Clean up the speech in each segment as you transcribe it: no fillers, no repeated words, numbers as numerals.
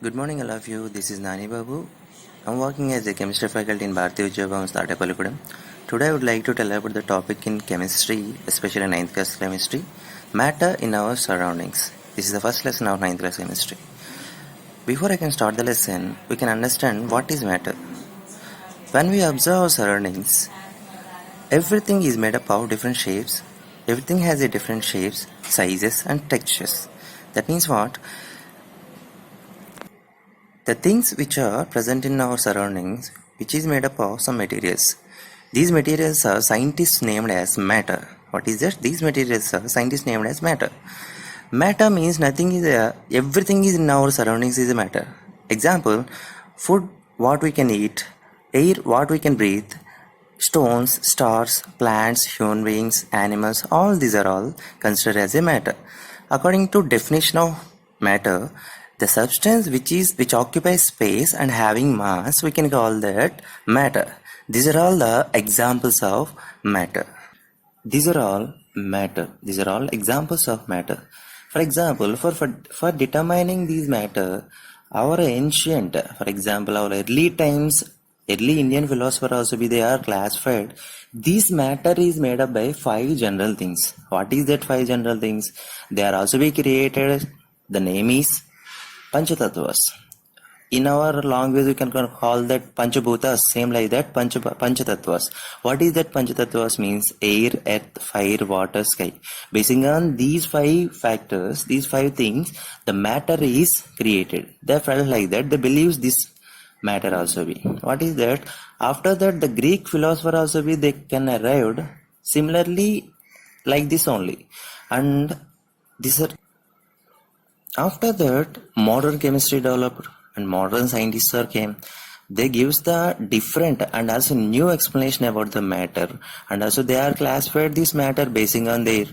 Good morning, all of you. This is Nani Babu. I'm working as a chemistry faculty in Bharati Vidyabhavan Startapallikudam. Today, I would like to tell about the topic in chemistry, especially ninth class chemistry, matter in our surroundings. This is the first lesson of ninth class chemistry. Before I can start the lesson, we can understand what is matter. When we observe our surroundings, everything is made up of different shapes. Everything has a different shapes, sizes, and textures. That means what? The things which are present in our surroundings, which is made up of some materials. These materials are scientists named as matter. What is that? These materials are scientists named as matter. Matter means nothing is everything is in our surroundings is a matter. Example, food, what we can eat, air, what we can breathe, stones, stars, plants, human beings, animals, all these are all considered as a matter. According to definition of matter, the substance which occupies space and having mass, we can call that matter. These are all the examples of matter. These are all matter. These are all examples of matter. For example, for determining these matter, our ancient, for example, our early times, early Indian philosophers also they are classified. This matter is made up by 5 general things. What is that 5 general things? They are also be created. The name is Panchatatvas. In our language, we can call that Panchabhutas, same like that, Panchatatvas. What is that Panchatatvas means? Air, earth, fire, water, sky. Basing on these 5 factors, these 5 things, the matter is created. They felt like that, they believe this matter also be. What is that? After that, the Greek philosopher also be, they can arrived similarly like this only. And these are after that, modern chemistry developed and modern scientists are came. They gives the different and also new explanation about the matter, and also they are classified this matter basing on their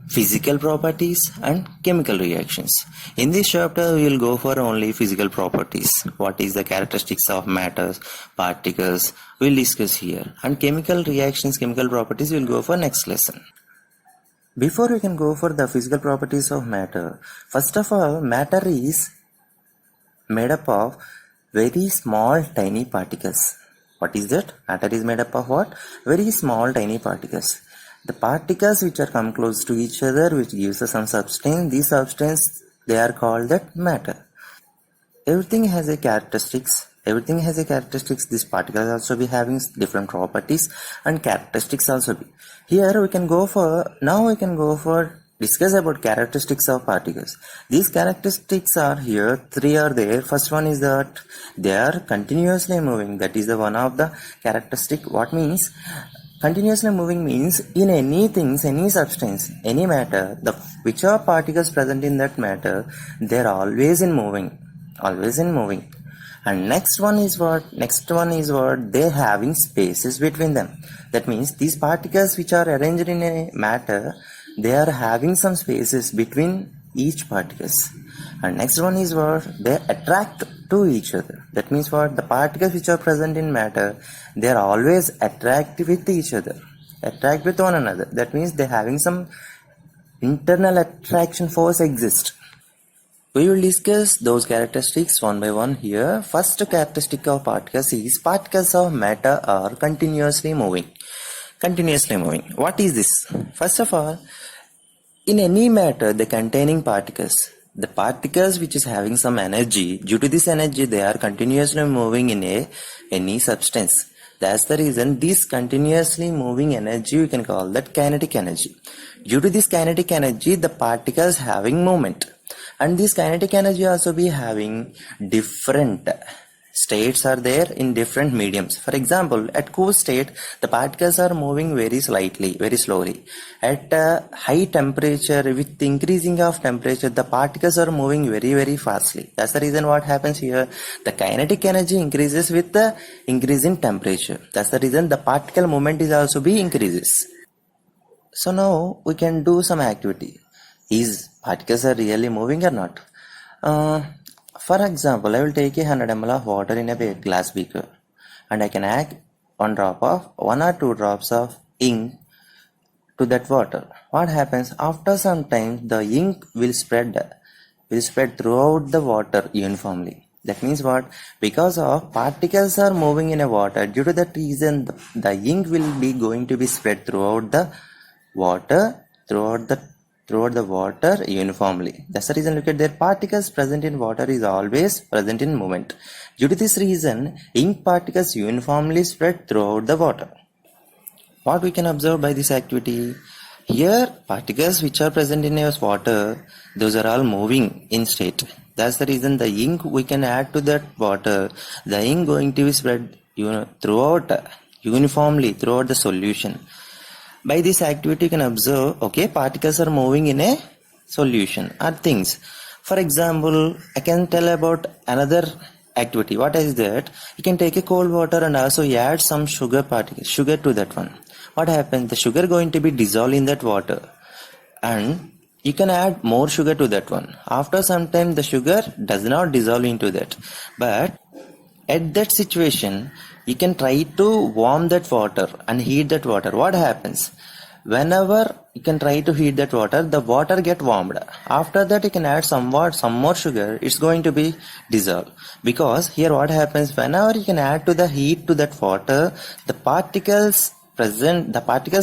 physical properties and chemical reactions. In this chapter, we will go for only physical properties. What is the characteristics of matters, particles, we'll discuss here. And chemical reactions, chemical properties, we'll go for next lesson. Before we can go for the physical properties of matter, first of all, matter is made up of very small tiny particles. What is that? Matter is made up of what? Very small tiny particles. The particles which are come close to each other, which gives us some substance, these substance they are called that matter. Everything has a characteristics. Everything has a characteristics. These particles also be having different properties and characteristics also be. Here we can go for discuss about characteristics of particles. These characteristics are here. 3 are there. First one is that they are continuously moving. That is the one of the characteristic. What means continuously moving means in anything, any substance, any matter, the which are particles present in that matter, they are always in moving. Always in moving. And next one is what they're having spaces between them. That means these particles which are arranged in a matter, they are having some spaces between each particles. And next one is what they attract to each other. That means what the particles which are present in matter, they are always attract with each other, attract with one another. That means they're having some internal attraction force exist. We will discuss those characteristics one by one here. First characteristic of particles is particles of matter are continuously moving. Continuously moving. What is this? First of all, in any matter, the containing particles, the particles which is having some energy, due to this energy, they are continuously moving in any substance. That's the reason this continuously moving energy, we can call that kinetic energy. Due to this kinetic energy, the particles having movement. And this kinetic energy also be having different states are there in different mediums. For example, at cool state, the particles are moving very slightly, very slowly. At high temperature, with increasing of temperature, the particles are moving very, very fastly. That's the reason what happens here. The kinetic energy increases with the increase in temperature. That's the reason the particle movement is also be increases. So now we can do some activity. Is particles are really moving or not? For example, I will take a 100 ml of water in a glass beaker, and I can add 1 or 2 drops of ink to that water. What happens? After some time, the ink will spread will spread throughout the water uniformly. That means what? Because of particles are moving in a water, due to that reason the ink will be going to be spread throughout the water, throughout the water uniformly. That's the reason, look at there, particles present in water is always present in movement. Due to this reason, ink particles uniformly spread throughout the water. What we can observe by this activity? Here, particles which are present in your water, those are all moving in state. That's the reason the ink we can add to that water, the ink going to be spread throughout uniformly throughout the solution. By this activity, you can observe, okay, particles are moving in a solution or things. For example, I can tell about another activity. What is that? You can take a cold water and also add some sugar to that one. What happens? The sugar going to be dissolved in that water, and you can add more sugar to that one. After some time, the sugar does not dissolve into that, but at that situation, you can try to warm that water and heat that water. What happens? Whenever you can try to heat that water, the water get warmed. After that, you can add some more sugar. It's going to be dissolved. Because here what happens? Whenever you can add to the heat to that water, the particles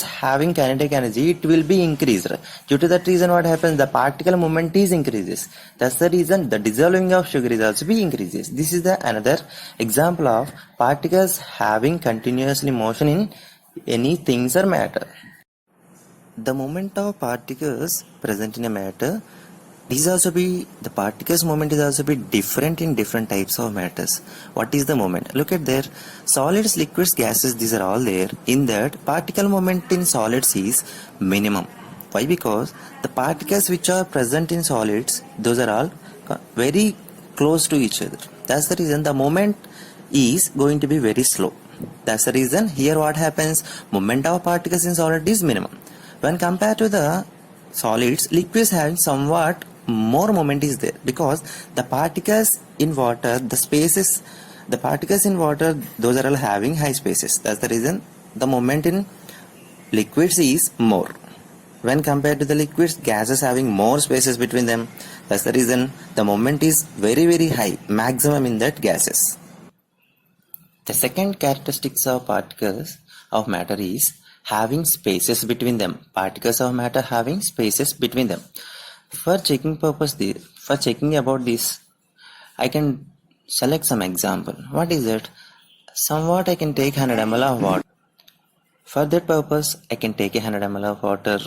having kinetic energy, it will be increased. Due to that reason, what happens? The particle movement is increases. That's the reason the dissolving of sugar is also be increases. This is the another example of particles having continuously motion in any things or matter. The movement of particles present in a matter the particles movement is also be different in different types of matters. What is the movement? Look at there, solids, liquids, gases, these are all there. In that, particle movement in solids is minimum. Why? Because the particles which are present in solids, those are all very close to each other. That's the reason the movement is going to be very slow. That's the reason here what happens? Movement of particles in solid is minimum. When compared to the solids, liquids having somewhat more moment is there, because the particles in water, the particles in water, those are all having high spaces. That's the reason the moment in liquids is more. When compared to the liquids, gases having more spaces between them. That's the reason the moment is very, very high, maximum in that gases. The second characteristics of particles of matter is having spaces between them. Particles of matter having spaces between them. For checking about this, I can select some example. What is it? Somewhat I can take 100 ml of water. For that purpose, I can take 100 ml of water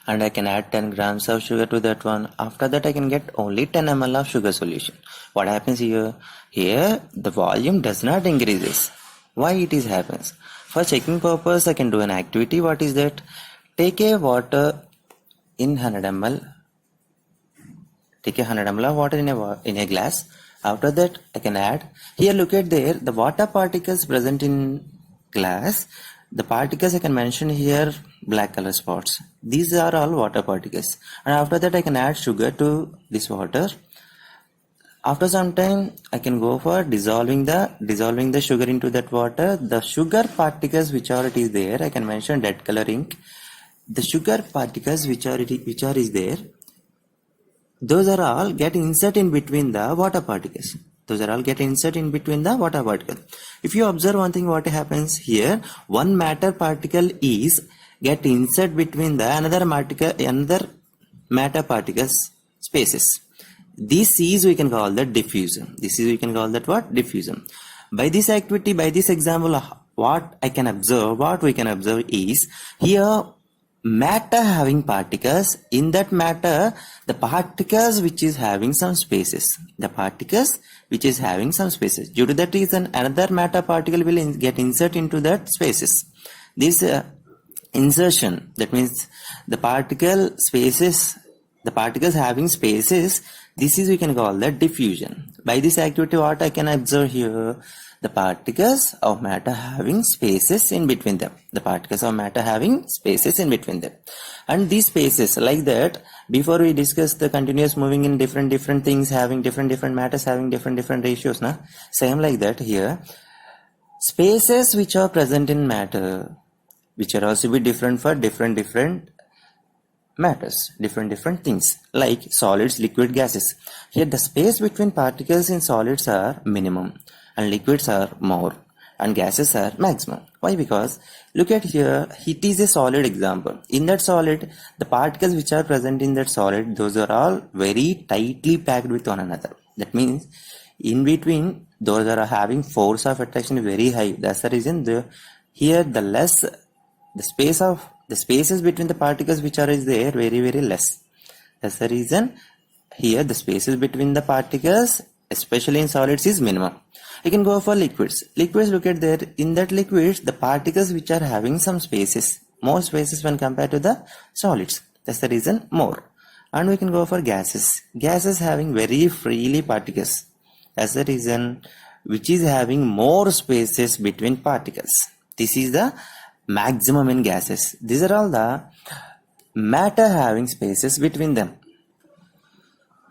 and I can add 10 grams of sugar to that one. After that, I can get only 10 ml of sugar solution. What happens here? Here, the volume does not increases. Why it is happens? For checking purpose, I can do an activity. What is that? Take a water in 100 ml. Take a 100 ml of water in a glass. After that, I can add. Here, look at there, the water particles present in glass. The particles I can mention here, black color spots. These are all water particles. And after that, I can add sugar to this water. After some time, I can go for dissolving the sugar into that water. The sugar particles which are there, I can mention red color ink. The sugar particles which are there, those are all get insert in between the water particles. If you observe one thing, what happens here? One matter particle is get insert between the another matter particles spaces. This is we can call that diffusion. Diffusion. By this activity, by this example, what we can observe is here matter having particles. In that matter, the particles which is having some spaces. Due to that reason, another matter particle will get insert into that spaces. This insertion, that means the particles having spaces, this is we can call that diffusion. By this activity, what I can observe here, the particles of matter having spaces in between them. And these spaces like that, before we discuss the continuous moving in different things having different matters having different ratios, same like that here. Spaces which are present in matter, which are also be different for different matters, different things like solids, liquid, gases. Here the space between particles in solids are minimum and liquids are more and gases are maximum. Why? Because look at here, it is a solid example. In that solid, the particles which are present in that solid, those are all very tightly packed with one another. That means in between those are having force of attraction very high. That's the reason here the less the spaces between the particles which are is there very less. That's the reason here the spaces between the particles, especially in solids, is minimum. You can go for liquids. Liquids, look at there, in that liquids the particles which are having some spaces, more spaces when compared to the solids. That's the reason more. And we can go for gases. Gases having very freely particles. That's the reason which is having more spaces between particles. This is the maximum in gases. These are all the matter having spaces between them.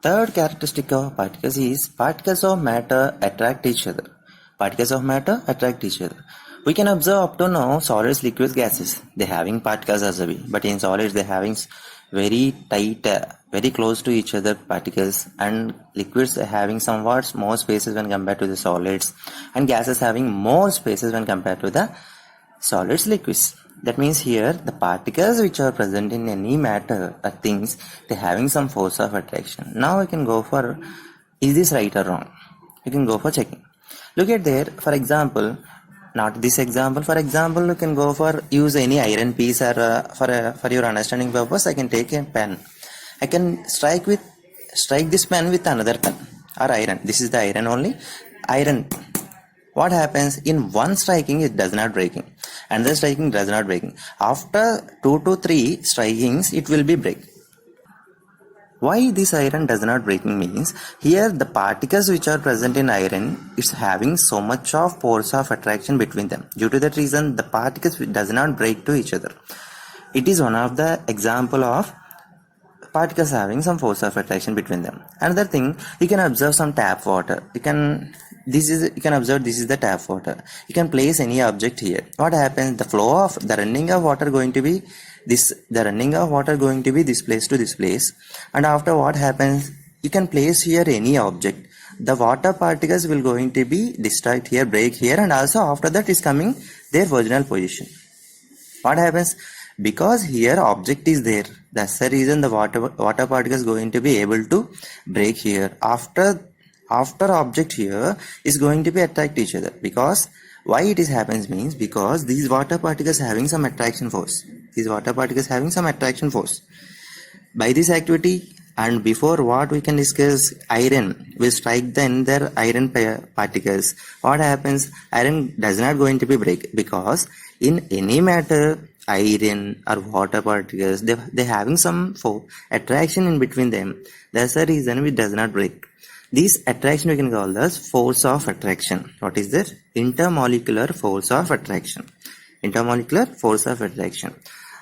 Third characteristic of particles is particles of matter attract each other. Particles of matter attract each other. We can observe up to now solids, liquids, gases. They having particles as well, but in solids they having very tight, very close to each other particles, and liquids are having somewhat more spaces when compared to the solids, and gases having more spaces when compared to the solids, liquids. That means here the particles which are present in any matter or things, they having some force of attraction. Now we can go for, is this right or wrong? You can go for checking. Look at there, for example, not this example, for example, you can go for use any iron piece, or for your understanding purpose, I can take a pen. I can strike this pen with another pen or iron. This is the iron only. Iron. What happens? In one striking it does not breaking, and the striking does not breaking. After 2 to 3 strikings it will be break. Why this iron does not breaking means here the particles which are present in iron is having so much of force of attraction between them. Due to that reason the particles does not break to each other. It is one of the example of particles having some force of attraction between them. Another thing, you can observe some tap water. You can observe this is the tap water. You can place any object here. What happens? The running of water going to be this place to this place. And after what happens? You can place here any object. The water particles will going to be destroyed here, break here, and also after that is coming their original position. What happens? Because here object is there, that's the reason the water particles going to be able to break here. After object here is going to be attract each other. Because why it is happens means because these water particles having some attraction force. By this activity, and before what we can discuss, iron will strike the other iron particles. What happens? Iron does not going to be break, because in any matter iron or water particles, they having some attraction in between them. That's the reason it does not break. This attraction we can call as force of attraction. What is that? Intermolecular force of attraction.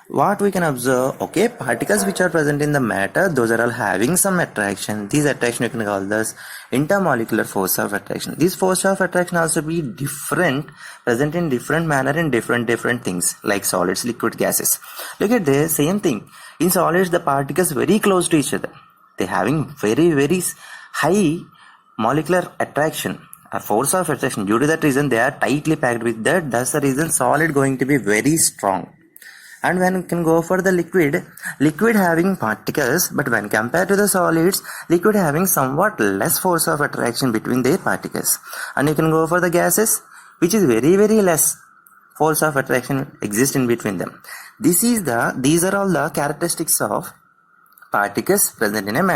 What we can observe, okay, particles which are present in the matter, those are all having some attraction. These attraction we can call as intermolecular force of attraction. This force of attraction also be different, present in different manner in different things like solids, liquid, gases. Look at the same thing. In solids, the particles very close to each other. They having very high molecular attraction or force of attraction. Due to that reason, they are tightly packed with that. That's the reason solid going to be very strong. And when you can go for the liquid having particles, but when compared to the solids, liquid having somewhat less force of attraction between their particles. And you can go for the gases, which is very less force of attraction exists in between them. These are all the characteristics of particles present in a matter.